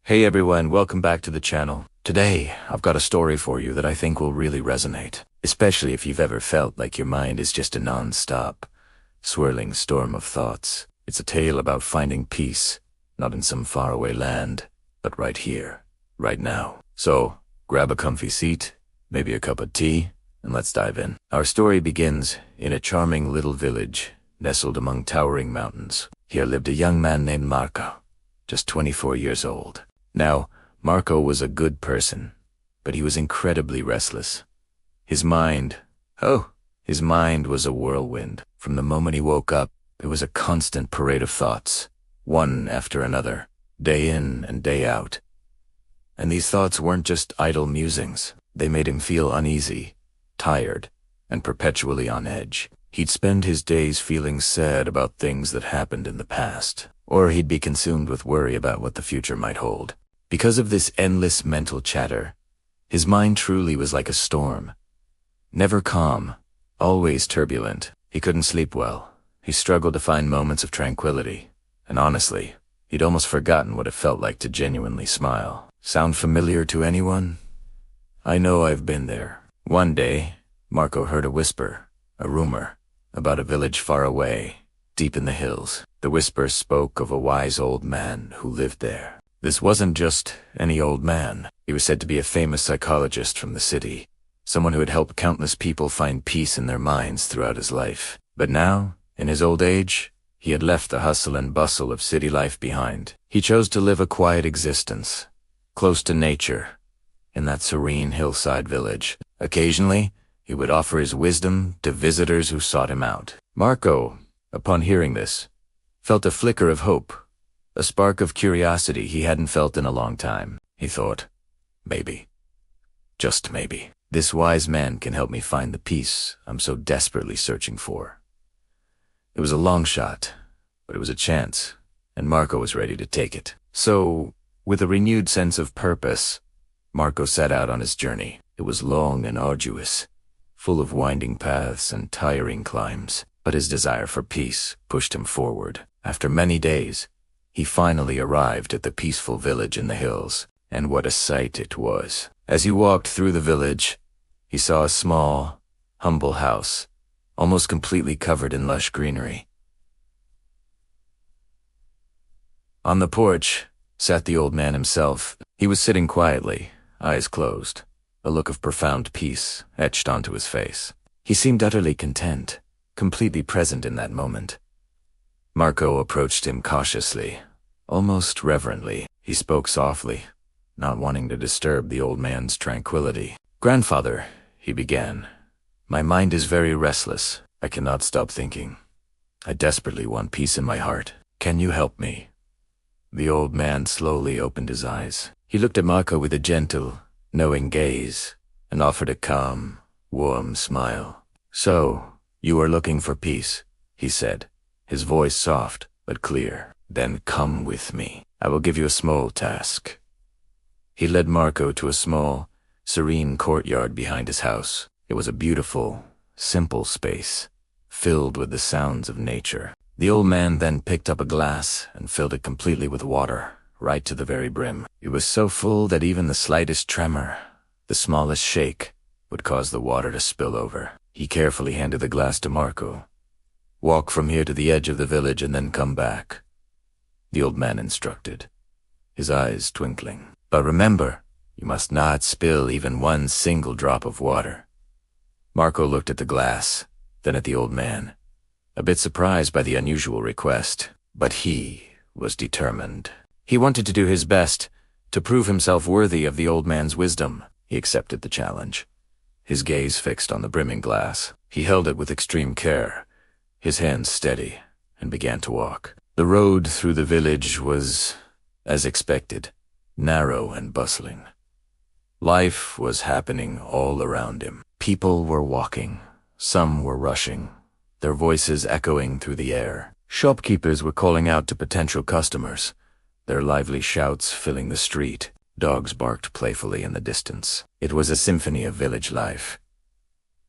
Hey everyone, welcome back to the channel. Today, I've got a story for you that I think will really resonate, especially if you've ever felt like your mind is just a non-stop, swirling storm of thoughts. It's a tale about finding peace, not in some faraway land, but right here, right now. So, grab a comfy seat, maybe a cup of tea, and let's dive in. Our story begins in a charming little village, nestled among towering mountains. Here lived a young man named Marco, just 24 years old. Now, Marco was a good person, but he was incredibly restless. His mind was a whirlwind. From the moment he woke up, it was a constant parade of thoughts, one after another, day in and day out. And these thoughts weren't just idle musings. They made him feel uneasy, tired, and perpetually on edge. He'd spend his days feeling sad about things that happened in the past, or he'd be consumed with worry about what the future might hold. Because of this endless mental chatter, his mind truly was like a storm. Never calm, always turbulent. He couldn't sleep well. He struggled to find moments of tranquility. And honestly, he'd almost forgotten what it felt like to genuinely smile. Sound familiar to anyone? I know I've been there. One day, Marco heard a whisper, a rumor, about a village far away, deep in the hills. The whisper spoke of a wise old man who lived there. This wasn't just any old man. He was said to be a famous psychologist from the city, someone who had helped countless people find peace in their minds throughout his life. But now, in his old age, he had left the hustle and bustle of city life behind. He chose to live a quiet existence, close to nature, in that serene hillside village. Occasionally, he would offer his wisdom to visitors who sought him out. Marco, upon hearing this, felt a flicker of hope, a spark of curiosity he hadn't felt in a long time. He thought, maybe, just maybe, this wise man can help me find the peace I'm so desperately searching for. It was a long shot, but it was a chance, and Marco was ready to take it. So, with a renewed sense of purpose, Marco set out on his journey. It was long and arduous, full of winding paths and tiring climbs, but his desire for peace pushed him forward. After many days, he finally arrived at the peaceful village in the hills, and what a sight it was. As he walked through the village, he saw a small, humble house, almost completely covered in lush greenery. On the porch sat the old man himself. He was sitting quietly, eyes closed, a look of profound peace etched onto his face. He seemed utterly content, completely present in that moment. Marco approached him cautiously, almost reverently. He spoke softly, not wanting to disturb the old man's tranquility. "Grandfather," he began, "my mind is very restless. I cannot stop thinking. I desperately want peace in my heart. Can you help me?" The old man slowly opened his eyes. He looked at Marco with a gentle, knowing gaze, and offered a calm, warm smile. "So, you are looking for peace," he said, his voice soft but clear. "Then come with me. I will give you a small task." He led Marco to a small, serene courtyard behind his house. It was a beautiful, simple space, filled with the sounds of nature. The old man then picked up a glass and filled it completely with water, right to the very brim. It was so full that even the slightest tremor, the smallest shake, would cause the water to spill over. He carefully handed the glass to Marco. "Walk from here to the edge of the village and then come back," the old man instructed, his eyes twinkling. "But remember, you must not spill even one single drop of water." Marco looked at the glass, then at the old man, a bit surprised by the unusual request, but he was determined. He wanted to do his best to prove himself worthy of the old man's wisdom. He accepted the challenge, his gaze fixed on the brimming glass. He held it with extreme care, his hands steady, and began to walk. The road through the village was, as expected, narrow and bustling. Life was happening all around him. People were walking, some were rushing, their voices echoing through the air. Shopkeepers were calling out to potential customers, their lively shouts filling the street. Dogs barked playfully in the distance. It was a symphony of village life.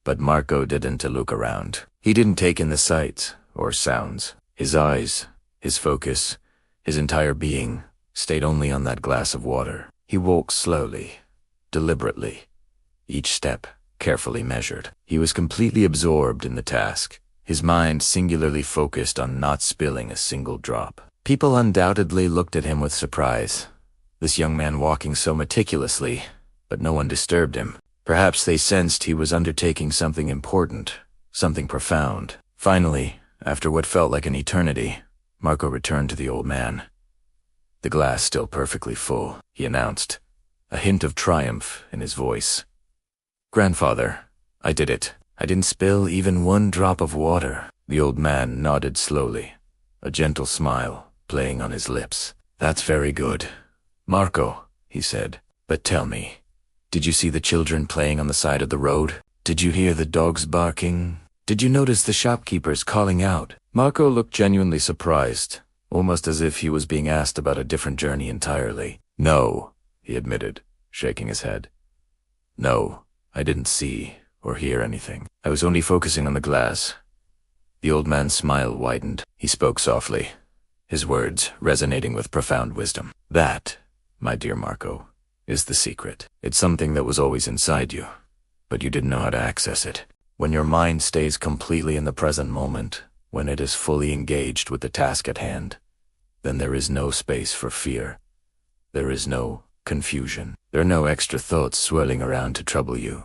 But Marco didn't look around. He didn't take in the sights or sounds. His eyes, his focus, his entire being stayed only on that glass of water. He walked slowly, deliberately, each step carefully measured. He was completely absorbed in the task, his mind singularly focused on not spilling a single drop. People undoubtedly looked at him with surprise. This young man walking so meticulously, but no one disturbed him. Perhaps they sensed he was undertaking something important, something profound. Finally, after what felt like an eternity, Marco returned to the old man. "The glass still perfectly full," he announced, a hint of triumph in his voice. "Grandfather, I did it. I didn't spill even one drop of water." The old man nodded slowly, a gentle smile playing on his lips. "That's very good, Marco," he said. "But tell me, did you see the children playing on the side of the road? Did you hear the dogs barking? Did you notice the shopkeepers calling out?" Marco looked genuinely surprised, almost as if he was being asked about a different journey entirely. "No," he admitted, shaking his head. "No, I didn't see or hear anything. I was only focusing on the glass." The old man's smile widened. He spoke softly, his words resonating with profound wisdom. "That, my dear Marco, is the secret. It's something that was always inside you, but you didn't know how to access it. When your mind stays completely in the present moment, when it is fully engaged with the task at hand, then there is no space for fear. There is no confusion. There are no extra thoughts swirling around to trouble you.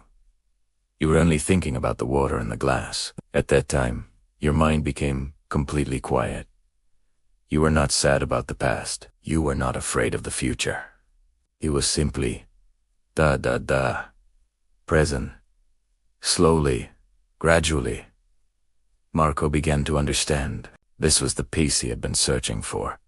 You were only thinking about the water in the glass. At that time, your mind became completely quiet. You were not sad about the past. You were not afraid of the future. It was simply present. Slowly, gradually, Marco began to understand. This was the peace he had been searching for.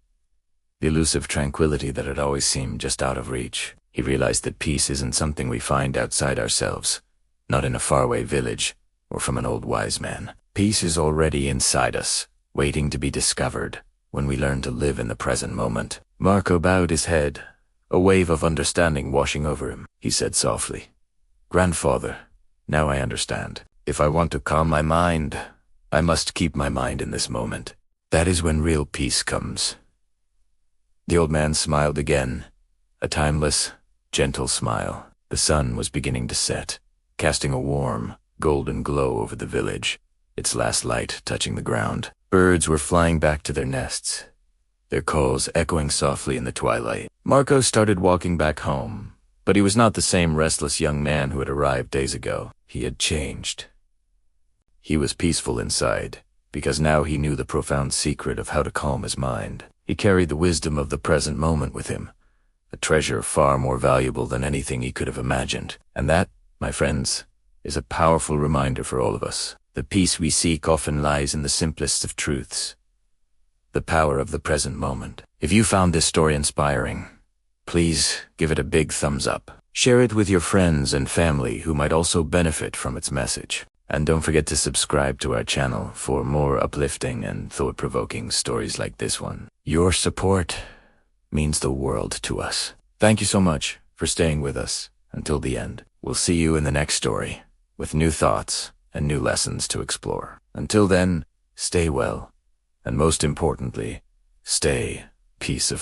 The elusive tranquility that had always seemed just out of reach. He realized that peace isn't something we find outside ourselves, not in a faraway village or from an old wise man. Peace is already inside us, waiting to be discovered when we learn to live in the present moment. Marco bowed his head, a wave of understanding washing over him. He said softly, "Grandfather, now I understand. If I want to calm my mind, I must keep my mind in this moment. That is when real peace comes." The old man smiled again, a timeless, gentle smile. The sun was beginning to set, casting a warm, golden glow over the village, its last light touching the ground. Birds were flying back to their nests, their calls echoing softly in the twilight. Marco started walking back home, but he was not the same restless young man who had arrived days ago. He had changed. He was peaceful inside, because now he knew the profound secret of how to calm his mind. He carried the wisdom of the present moment with him, a treasure far more valuable than anything he could have imagined. And that, my friends, is a powerful reminder for all of us. The peace we seek often lies in the simplest of truths, the power of the present moment. If you found this story inspiring, please give it a big thumbs up. Share it with your friends and family who might also benefit from its message. And don't forget to subscribe to our channel for more uplifting and thought-provoking stories like this one. Your support means the world to us. Thank you so much for staying with us until the end. We'll see you in the next story with new thoughts and new lessons to explore. Until then, stay well, and most importantly, stay peaceful.